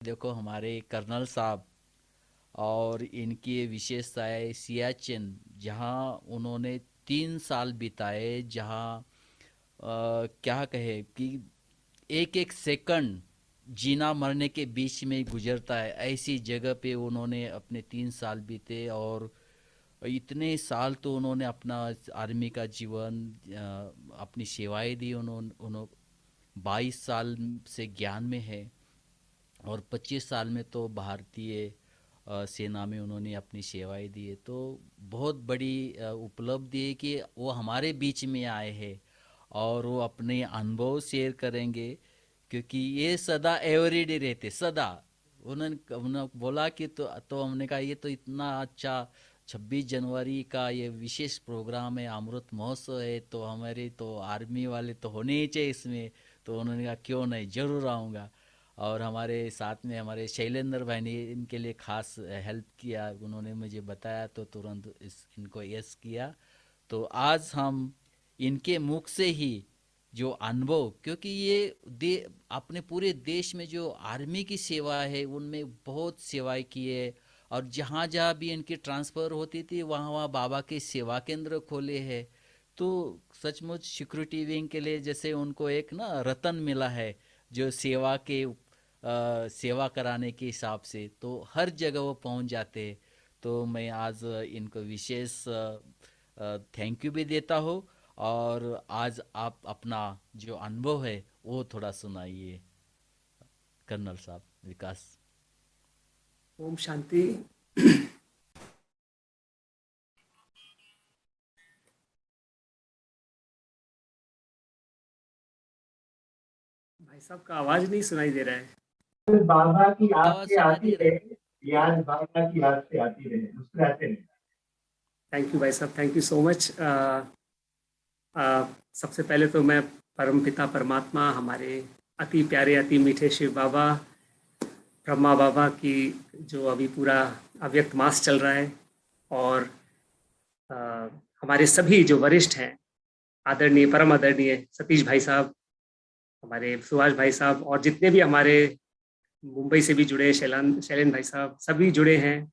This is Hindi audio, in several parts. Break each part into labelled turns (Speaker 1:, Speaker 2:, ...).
Speaker 1: देखो हमारे कर्नल साहब और इनकी ये विशेषता है सियाचिन, जहाँ उन्होंने 3 साल बिताए, जहाँ क्या कहे कि एक एक सेकंड जीना मरने के बीच में गुजरता है, ऐसी जगह पे उन्होंने अपने 3 साल बीते। और इतने साल तो उन्होंने अपना आर्मी का जीवन, अपनी सेवाएं दी। उन्होंने 22 साल से ज्ञान में है और 25 साल में तो भारतीय सेना में उन्होंने अपनी सेवाएं दी है। तो बहुत बड़ी उपलब्धि है कि वो हमारे बीच में आए हैं और वो अपने अनुभव शेयर करेंगे, क्योंकि ये सदा एवरीडे रहते सदा। उन्होंने बोला कि तो हमने कहा ये तो इतना अच्छा 26 जनवरी का ये विशेष प्रोग्राम है, अमृत महोत्सव है, तो हमारे तो आर्मी वाले तो होने ही चाहिए इसमें। तो उन्होंने कहा क्यों नहीं, ज़रूर आऊँगा। और हमारे साथ में हमारे शैलेंद्र भाई ने इनके लिए खास हेल्प किया, उन्होंने मुझे बताया तो तुरंत इनको यस किया। तो आज हम इनके मुख से ही जो अनुभव, क्योंकि ये अपने पूरे देश में जो आर्मी की सेवा है उनमें बहुत सेवाएं की है। और जहाँ जहाँ भी इनकी ट्रांसफ़र होती थी वहाँ वहाँ बाबा के सेवा केंद्र खोले हैं। तो सचमुच सिक्योरिटी विंग के लिए जैसे उनको एक ना रतन मिला है, जो सेवा कराने के हिसाब से तो हर जगह वो पहुंच जाते हैं। तो मैं आज इनको विशेष थैंक यू भी देता हूँ। और आज आप अपना जो अनुभव है वो थोड़ा सुनाइए, कर्नल साहब विकास।
Speaker 2: ओम शांति। भाई साहब का आवाज नहीं सुनाई दे रहा है।
Speaker 3: बाबा की याद
Speaker 1: आवाज़
Speaker 3: से
Speaker 1: सुनाई
Speaker 3: आती
Speaker 1: दे रहा
Speaker 3: रहे,
Speaker 1: है।
Speaker 3: याद बाबा की याद से आती रहे, मुस्कुराते रहे।
Speaker 2: थैंक यू भाई साहब, थैंक यू सो मच। सबसे पहले तो मैं परम पिता परमात्मा, हमारे अति प्यारे अति मीठे शिव बाबा, ब्रह्मा बाबा की जो अभी पूरा अव्यक्त मास चल रहा है, और अ, हमारे सभी जो वरिष्ठ हैं, आदरणीय परम आदरणीय सतीश भाई साहब, हमारे सुभाष भाई साहब, और जितने भी हमारे मुंबई से भी जुड़े शैलेंद्र भाई साहब सभी जुड़े हैं,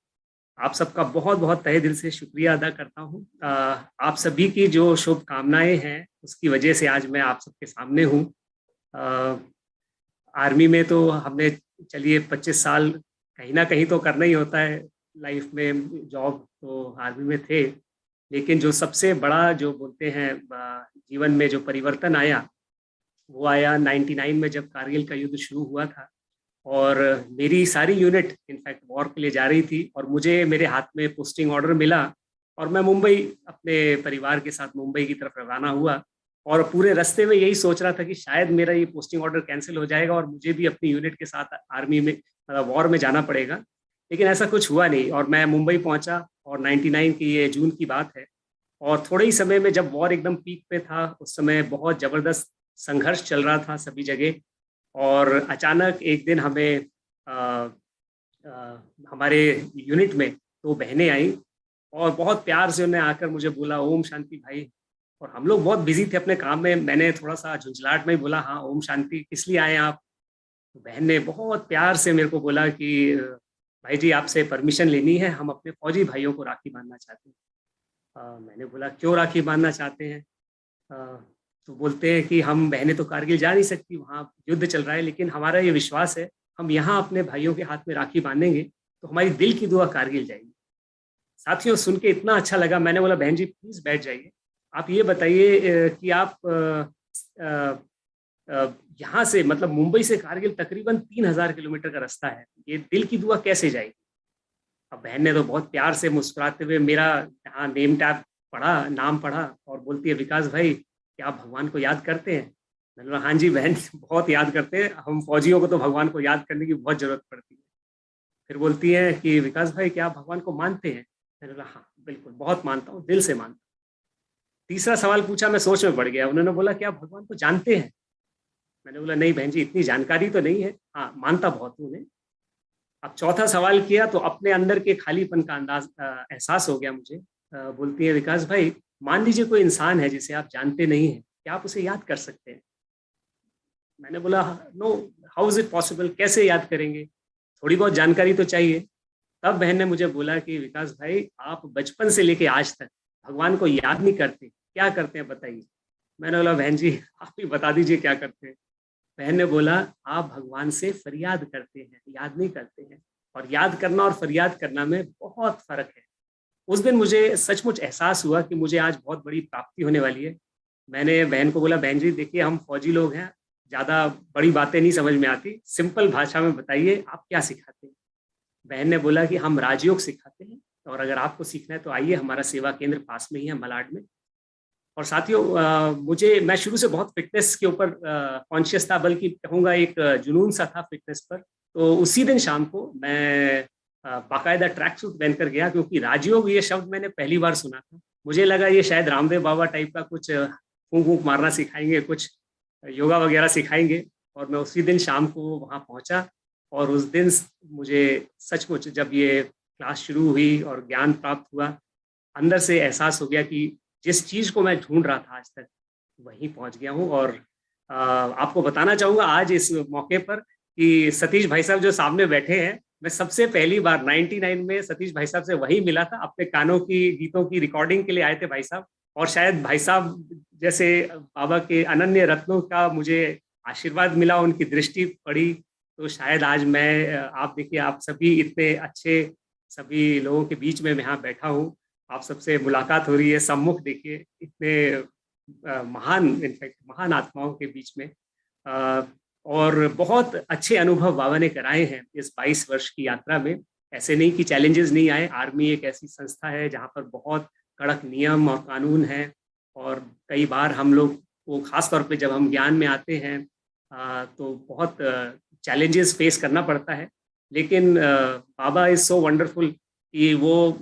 Speaker 2: आप सबका बहुत बहुत तहे दिल से शुक्रिया अदा करता हूँ। आप सभी की जो शुभकामनाएं हैं उसकी वजह से आज मैं आप सबके सामने हूँ। आर्मी में तो हमने, चलिए 25 साल कहीं ना कहीं तो करना ही होता है लाइफ में, जॉब तो आर्मी में थे। लेकिन जो सबसे बड़ा जो बोलते हैं जीवन में जो परिवर्तन आया, वो आया 99 में जब कारगिल का युद्ध शुरू हुआ था। और मेरी सारी यूनिट इनफैक्ट वॉर के लिए जा रही थी, और मुझे मेरे हाथ में पोस्टिंग ऑर्डर मिला, और मैं मुंबई अपने परिवार के साथ मुंबई की तरफ रवाना हुआ। और पूरे रास्ते में यही सोच रहा था कि शायद मेरा ये पोस्टिंग ऑर्डर कैंसिल हो जाएगा और मुझे भी अपनी यूनिट के साथ आर्मी में, वॉर में जाना पड़ेगा। लेकिन ऐसा कुछ हुआ नहीं, और मैं मुंबई पहुंचा, और 99 की ये जून की बात है। और थोड़े ही समय में जब वॉर एकदम पीक पे था, उस समय बहुत ज़बरदस्त संघर्ष चल रहा था सभी जगह। और अचानक एक दिन हमें अ, हमारे यूनिट में दो बहनें आई, और बहुत प्यार से उन्हें आकर मुझे बोला ओम शांति भाई। और हम लोग बहुत बिजी थे अपने काम में, मैंने थोड़ा सा झुंझलाहट में ही बोला हाँ ओम शांति, किस लिए आए हैं आप। तो बहन ने बहुत प्यार से मेरे को बोला कि भाई जी आपसे परमिशन लेनी है, हम अपने फौजी भाइयों को राखी बांधना चाहते हैं। मैंने बोला क्यों राखी बांधना चाहते हैं। अ, तो बोलते हैं कि हम बहनें तो कारगिल जा नहीं सकती, वहाँ युद्ध चल रहा है, लेकिन हमारा ये विश्वास है हम यहाँ अपने भाइयों के हाथ में राखी बांधेंगे तो हमारी दिल की दुआ कारगिल जाएगी। साथियों सुन के इतना अच्छा लगा, मैंने बोला बहन जी प्लीज बैठ जाइए। आप ये बताइए कि आप अ, यहाँ से मतलब मुंबई से कारगिल तकरीबन 3000 किलोमीटर का रास्ता है, ये दिल की दुआ कैसे जाएगी। अब बहन ने तो बहुत प्यार से मुस्कुराते हुए मेरा यहाँ नेम टैग पढ़ा, नाम पढ़ा, और बोलती है विकास भाई क्या आप भगवान को याद करते हैं। मैंने बोला हाँ जी बहन बहुत याद करते हैं, हम फौजियों को तो भगवान को याद करने की बहुत जरूरत पड़ती है। फिर बोलती है कि विकास भाई क्या आप भगवान को मानते हैं। मैंने बोला हाँ बिल्कुल बहुत मानता हूँ, दिल से मानता हूँ। तीसरा सवाल पूछा, मैं सोच में पड़ गया, उन्होंने बोला क्या आप भगवान को जानते हैं। मैंने बोला नहीं बहन जी इतनी जानकारी तो नहीं है, हाँ मानता बहुत हूँ उन्हें। अब चौथा सवाल किया तो अपने अंदर के खालीपन का एहसास हो गया मुझे। बोलती है विकास भाई मान लीजिए कोई इंसान है जिसे आप जानते नहीं हैं, क्या आप उसे याद कर सकते हैं। मैंने बोला no, how is it possible, कैसे याद करेंगे। थोड़ी बहुत जानकारी तो चाहिए। तब बहन ने मुझे बोला कि विकास भाई, आप बचपन से लेके आज तक भगवान को याद नहीं करते, क्या करते हैं बताइए। मैंने बोला बहन जी आप ही बता दीजिए क्या करते हैं। बहन ने बोला आप भगवान से फरियाद करते हैं, याद नहीं करते हैं, और याद करना और फरियाद करना में बहुत फर्क है। उस दिन मुझे सचमुच एहसास हुआ कि मुझे आज बहुत बड़ी प्राप्ति होने वाली है। मैंने बहन को बोला बहन जी देखिए हम फौजी लोग हैं, ज़्यादा बड़ी बातें नहीं समझ में आती, सिंपल भाषा में बताइए आप क्या सिखाते हैं। बहन ने बोला कि हम राजयोग सिखाते हैं, और अगर आपको सीखना है तो आइए, हमारा सेवा केंद्र पास में ही है मलाड में। और साथियों मैं शुरू से बहुत फिटनेस के ऊपर कॉन्शियस था, बल्कि कहूँगा एक जुनून सा था फिटनेस पर। तो उसी दिन शाम को मैं बाकायदा ट्रैक सूट पहनकर गया, क्योंकि राजयोग ये शब्द मैंने पहली बार सुना था। मुझे लगा ये शायद रामदेव बाबा टाइप का कुछ फूंक वूंक मारना सिखाएंगे, कुछ योगा वगैरह सिखाएंगे। और मैं उसी दिन शाम को वहाँ पहुँचा, और उस दिन मुझे सचमुच जब ये क्लास शुरू हुई और ज्ञान प्राप्त हुआ, अंदर से एहसास हो गया कि जिस चीज़ को मैं ढूंढ रहा था आज तक वहीं पहुंच गया हूं। और आपको बताना चाहूँगा आज इस मौके पर कि सतीश भाई साहब जो सामने बैठे हैं, मैं सबसे पहली बार 99 में सतीश भाई साहब से वही मिला था। अपने कानों की गीतों की रिकॉर्डिंग के लिए आए थे भाई साहब, और शायद भाई साहब जैसे बाबा के अनन्य रत्नों का मुझे आशीर्वाद मिला, उनकी दृष्टि पड़ी, तो शायद आज मैं आप देखिए आप सभी इतने अच्छे सभी लोगों के बीच में मैं यहाँ बैठा हूँ, आप सबसे मुलाकात हो रही है, सम्मुख देखिए इतने महान, इनफैक्ट महान आत्माओं के बीच में। और बहुत अच्छे अनुभव बाबा ने कराए हैं इस 22 वर्ष की यात्रा में। ऐसे नहीं कि चैलेंजेस नहीं आए। आर्मी एक ऐसी संस्था है जहाँ पर बहुत कड़क नियम और कानून हैं, और कई बार हम लोग को खास तौर पे जब हम ज्ञान में आते हैं तो बहुत चैलेंजेस फेस करना पड़ता है। लेकिन बाबा इज़ सो वंडरफुल कि वो,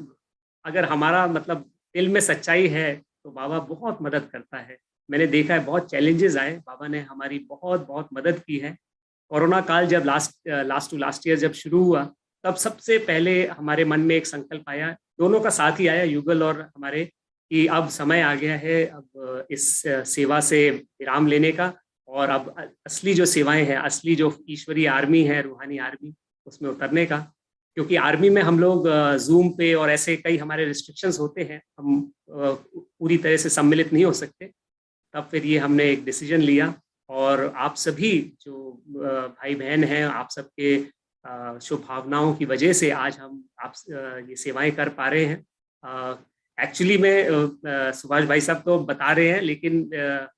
Speaker 2: अगर हमारा मतलब दिल में सच्चाई है तो बाबा बहुत मदद करता है। मैंने देखा है बहुत चैलेंजेस आए, बाबा ने हमारी बहुत बहुत मदद की है। कोरोना काल जब लास्ट टू लास्ट ईयर जब शुरू हुआ, तब सबसे पहले हमारे मन में एक संकल्प आया, दोनों का साथ ही आया, युगल और हमारे, कि अब समय आ गया है अब इस सेवा से विराम लेने का, और अब असली जो सेवाएं हैं, असली जो ईश्वरीय आर्मी है, रूहानी आर्मी, उसमें उतरने का। क्योंकि आर्मी में हम लोग जूम पे और ऐसे कई हमारे रिस्ट्रिक्शंस होते हैं, हम पूरी तरह से सम्मिलित नहीं हो सकते। तब फिर ये हमने एक डिसीजन लिया, और आप सभी जो भाई बहन हैं, आप सबके शुभ भावनाओं की वजह से आज हम ये सेवाएं कर पा रहे हैं। एक्चुअली में सुभाष भाई साहब तो बता रहे हैं, लेकिन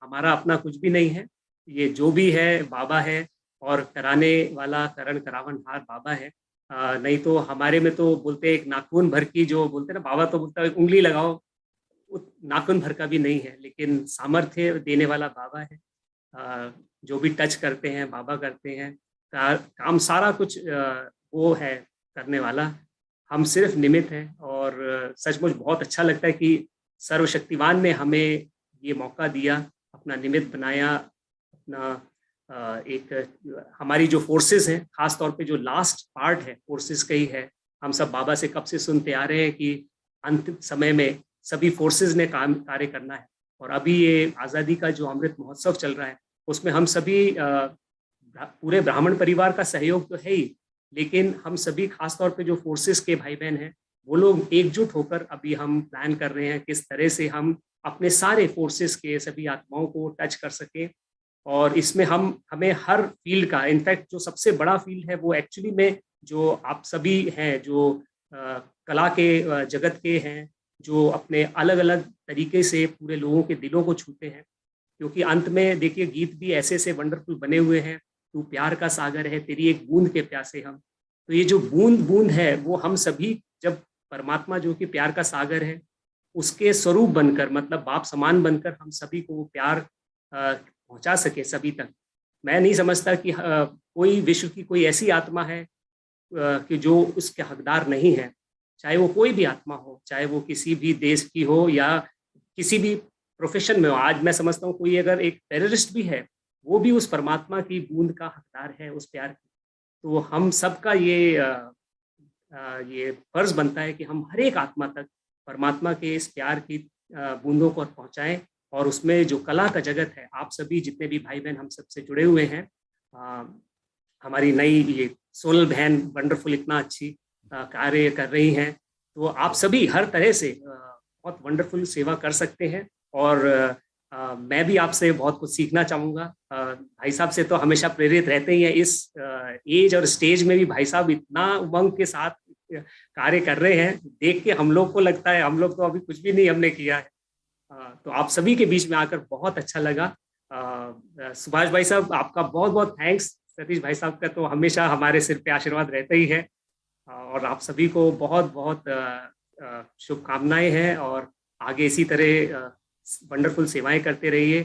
Speaker 2: हमारा अपना कुछ भी नहीं है, ये जो भी है बाबा है, और कराने वाला करण करावनहार बाबा है। नहीं तो हमारे में तो बोलते एक नाखून भर की, जो बोलते ना, बाबा तो बोलता है उंगली लगाओ, नाखून भर का भी नहीं है, लेकिन सामर्थ्य देने वाला बाबा है। जो भी टच करते हैं बाबा करते हैं, काम सारा कुछ वो है करने वाला, हम सिर्फ निमित्त हैं। और सचमुच बहुत अच्छा लगता है कि सर्वशक्तिवान ने हमें ये मौका दिया, अपना निमित्त बनाया, अपना एक हमारी जो फोर्सेस हैं, खास तौर पे जो लास्ट पार्ट है फोर्सेस का ही है। हम सब बाबा से कब से सुनते आ रहे हैं कि अंतिम समय में सभी फोर्सेस ने कार्य करना है, और अभी ये आज़ादी का जो अमृत महोत्सव चल रहा है, उसमें हम सभी पूरे ब्राह्मण परिवार का सहयोग तो है ही, लेकिन हम सभी खास तौर पे जो फोर्सेस के भाई बहन हैं, वो लोग एकजुट होकर अभी हम प्लान कर रहे हैं किस तरह से हम अपने सारे फोर्सेस के सभी आत्माओं को टच कर सकें। और इसमें हमें हर फील्ड का, इनफैक्ट जो सबसे बड़ा फील्ड है वो एक्चुअली में जो आप सभी हैं, जो कला के जगत के हैं, जो अपने अलग अलग तरीके से पूरे लोगों के दिलों को छूते हैं। क्योंकि अंत में देखिए गीत भी ऐसे से वंडरफुल बने हुए हैं, तू प्यार का सागर है, तेरी एक बूंद के प्यासे हम। तो ये जो बूंद बूंद है, वो हम सभी जब परमात्मा जो कि प्यार का सागर है, उसके स्वरूप बनकर, मतलब बाप समान बनकर हम सभी को वो प्यार पहुंचा सके सभी तक। मैं नहीं समझता कि कोई विश्व की कोई ऐसी आत्मा है कि जो उसके हकदार नहीं है, चाहे वो कोई भी आत्मा हो, चाहे वो किसी भी देश की हो या किसी भी प्रोफेशन में हो। आज मैं समझता हूँ कोई अगर एक टेररिस्ट भी है, वो भी उस परमात्मा की बूंद का हकदार है, उस प्यार की। तो हम सबका ये फर्ज बनता है कि हम हर एक आत्मा तक परमात्मा के इस प्यार की बूंदों को पहुँचाएं। और उसमें जो कला का जगत है, आप सभी जितने भी भाई बहन हम सबसे जुड़े हुए हैं, हमारी नई ये सोनल बहन वंडरफुल, इतना अच्छी कार्य कर रही हैं। तो आप सभी हर तरह से बहुत वंडरफुल सेवा कर सकते हैं। और मैं भी आपसे बहुत कुछ सीखना चाहूँगा। भाई साहब से तो हमेशा प्रेरित रहते ही हैं। इस एज और स्टेज में भी भाई साहब इतना उमंग के साथ कार्य कर रहे हैं, देख के हम लोग को लगता है हम लोग तो अभी कुछ भी नहीं हमने किया है। तो आप सभी के बीच में आकर बहुत अच्छा लगा। सुभाष भाई साहब, आपका बहुत बहुत थैंक्स। सतीश भाई साहब का तो हमेशा हमारे सिर पे आशीर्वाद रहता ही है। और आप सभी को बहुत बहुत शुभकामनाएं हैं, और आगे इसी तरह वंडरफुल सेवाएं करते रहिए।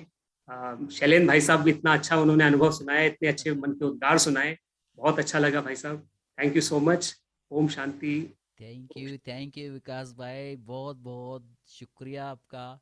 Speaker 2: शैलेंद्र भाई साहब भी इतना अच्छा उन्होंने अनुभव सुनाया, इतने अच्छे मन के उद्गार सुनाए, बहुत अच्छा लगा भाई साहब। Thank you so much. Om Shanti.
Speaker 1: Thank you Vikas भाई, बहुत बहुत शुक्रिया आपका।